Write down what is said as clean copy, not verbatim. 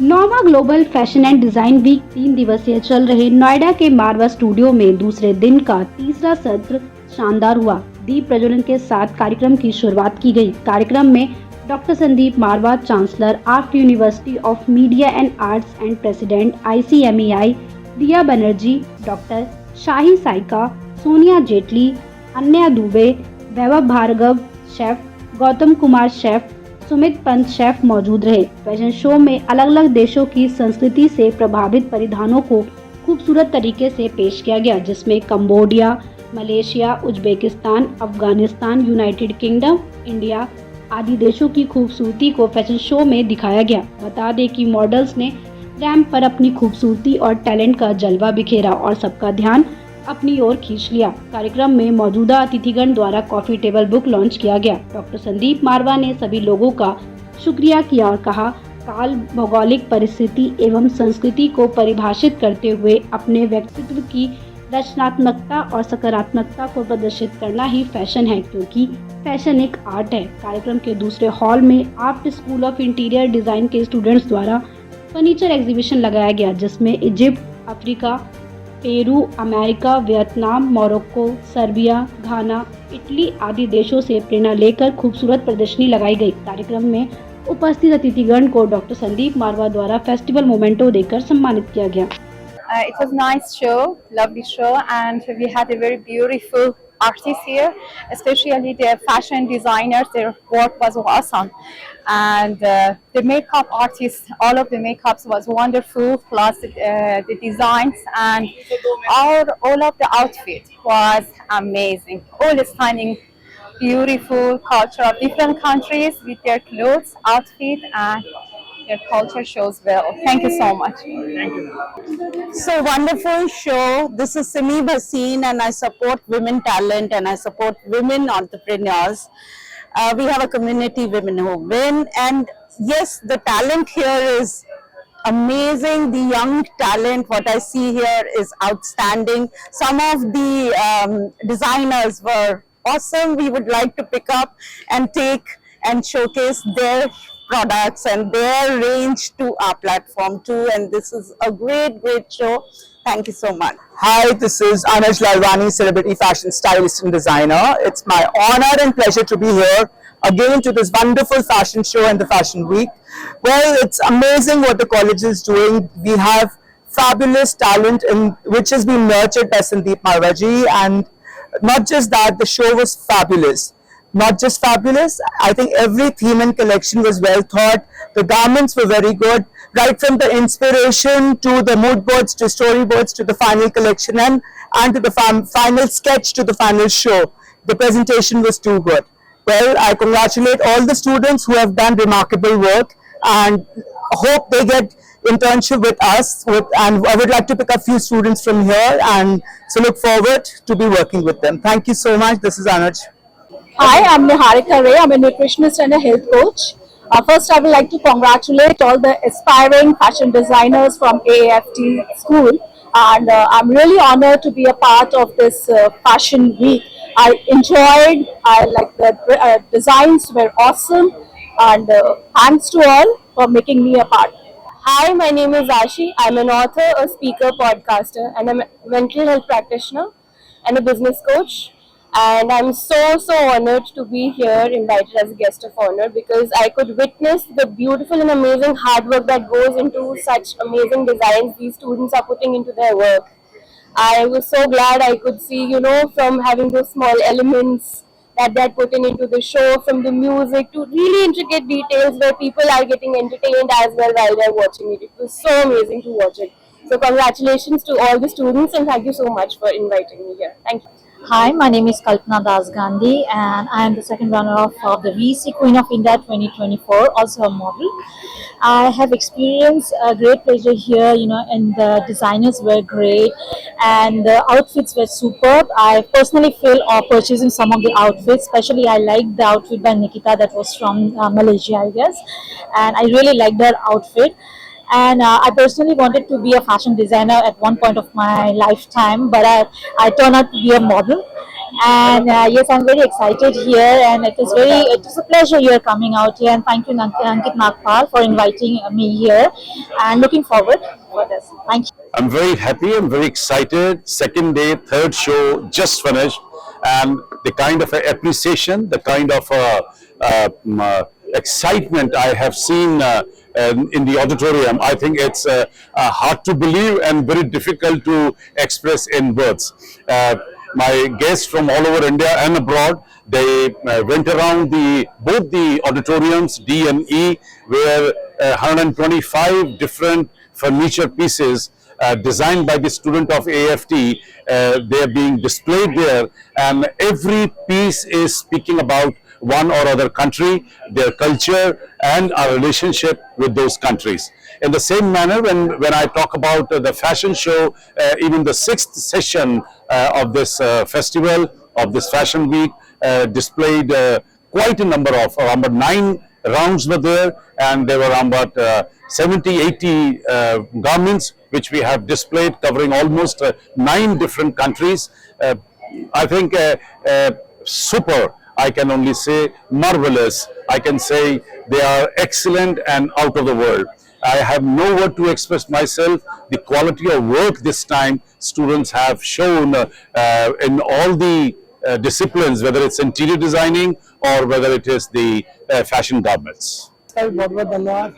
नौवां global fashion and design week 3 दिवसीय चल रहे नोएडा के मारवा स्टूडियो में दूसरे दिन का तीसरा सत्र शानदार हुआ। दीप प्रज्वलन के साथ कार्यक्रम की शुरुआत की गई। कार्यक्रम में doctor Sandeep Marwah, chancellor art university of media and arts and president ICMEI, Diya Banerjee, doctor Shahi Saika, Sonia Jaitley, Anya Dubey, Vaibhav Bhargava chef, Gautam Kumar chef, Sumit Pant chef मौजूद रहे। फैशन शो में अलग अलग देशों की संस्कृति से प्रभावित परिधानों को खूबसूरत तरीके से पेश किया गया, जिसमें Cambodia, Malaysia, Uzbekistan, Afghanistan, United kingdom, India आदि देशों की खूबसूरती को फैशन शो में दिखाया गया। बता दें कि मॉडल्स ने रैंप पर अपनी खूबसूरती और टैलेंट का जलवा बिखेरा और सबका ध्यान अपनी ओर खींच लिया। कार्यक्रम में मौजूदा अतिथिगण द्वारा कॉफी टेबल बुक लॉन्च किया गया। डॉक्टर संदीप मारवा ने सभी लोगों का शुक्रिया किया और कहा, काल, भौगोलिक परिस्थिति एवं संस्कृति को परिभाषित करते हुए अपने व्यक्तित्व की रचनात्मकता और सकारात्मकता को प्रदर्शित करना ही फैशन है, क्योंकि फैशन एक आर्ट है। कार्यक्रम के दूसरे हॉल में art school of interior design के स्टूडेंट्स द्वारा फर्नीचर एग्जीबिशन लगाया गया, जिसमें Egypt, Africa, Peru, America, Vietnam, Morocco, Serbia, Ghana, Italy आदि देशों से प्रेरणा लेकर खूबसूरत प्रदर्शनी लगाई गई। कार्यक्रम में उपस्थित अतिथिगण को डॉक्टर संदीप मारवा द्वारा फेस्टिवल मोमेंटो देकर सम्मानित किया गया। It was a nice show, lovely show, and we had a very beautiful artists here, especially the fashion designers. Their work was awesome, and the makeup artists, all of the makeups was wonderful. Plus the designs and all of the outfit was amazing. All stunning, beautiful culture of different countries with their clothes, outfit, and their culture shows well. Thank you so much. So wonderful show. This is Simi Bhasin and I support women talent and I support women entrepreneurs. We have a community, Women Who Win, and yes, the talent here is amazing. The young talent, what I see here is outstanding. Some of the designers were awesome. We would like to pick up and take and showcase their products and their range to our platform too, and this is a great show. Thank you so much. Hi, this is Anuj Lalwani, celebrity fashion stylist and designer. It's my honor and pleasure to be here again to this wonderful fashion show and the fashion week. Well, it's amazing what the college is doing. We have fabulous talent which has been nurtured by Sandeep Marwaji, and not just that, the show was fabulous. Not just fabulous, I think every theme and collection was well thought. The garments were very good, right from the inspiration to the mood boards to storyboards to the final collection and to the final sketch to the final show. The presentation was too good. Well, I congratulate all the students who have done remarkable work and hope they get internship with us, and I would like to pick up a few students from here, and so look forward to be working with them. Thank you so much. This is Anuj. Hi, I'm Niharika Ray. I'm a nutritionist and a health coach. First, I would like to congratulate all the aspiring fashion designers from AAFT school, and I'm really honored to be a part of this fashion week. I like the designs were awesome, and thanks to all for making me a part. Hi, my name is Ashi. I'm an author, a speaker, podcaster, and I'm a mental health practitioner and a business coach. And I'm so honored to be here, invited as a guest of honor, because I could witness the beautiful and amazing hard work that goes into such amazing designs these students are putting into their work. I was so glad I could see, from having those small elements that they're putting into the show, from the music to really intricate details where people are getting entertained as well while they're watching it. It was so amazing to watch it. So congratulations to all the students, and thank you so much for inviting me here. Thank you. Hi, my name is Kalpana Das Gandhi, and I am the second runner-up of the VC Queen of India 2024, also a model. I have experienced a great pleasure here, and the designers were great, and the outfits were superb. I personally feel purchasing some of the outfits, especially I liked the outfit by Nikita that was from Malaysia, I guess, and I really liked her outfit. And I personally wanted to be a fashion designer at one point of my lifetime, but I turned out to be a model. And yes, I'm very excited here, and it is a pleasure here coming out here. And thank you, Ankit Nagpal, for inviting me here, and looking forward for this. Thank you. I'm very happy, I'm very excited. Second day, third show just finished, and the kind of appreciation, the kind of excitement I have seen in the auditorium, I think it's hard to believe and very difficult to express in words. My guests from all over India and abroad, they went around both the auditoriums, D and E, where 125 different furniture pieces designed by the student of AFT, they are being displayed there, and every piece is speaking about one or other country, their culture, and our relationship with those countries. In the same manner, when I talk about the fashion show, even the 6th session of this festival, of this fashion week, displayed quite a number of, around 9 rounds were there, and there were around about 70-80 garments which we have displayed, covering almost 9 different countries. I think super, I can only say marvelous. I can say they are excellent and out of the world. I have no word to express myself. The quality of work this time students have shown in all the disciplines, whether it's interior designing or whether it is the fashion garments. बहुत बहुत धन्यवाद।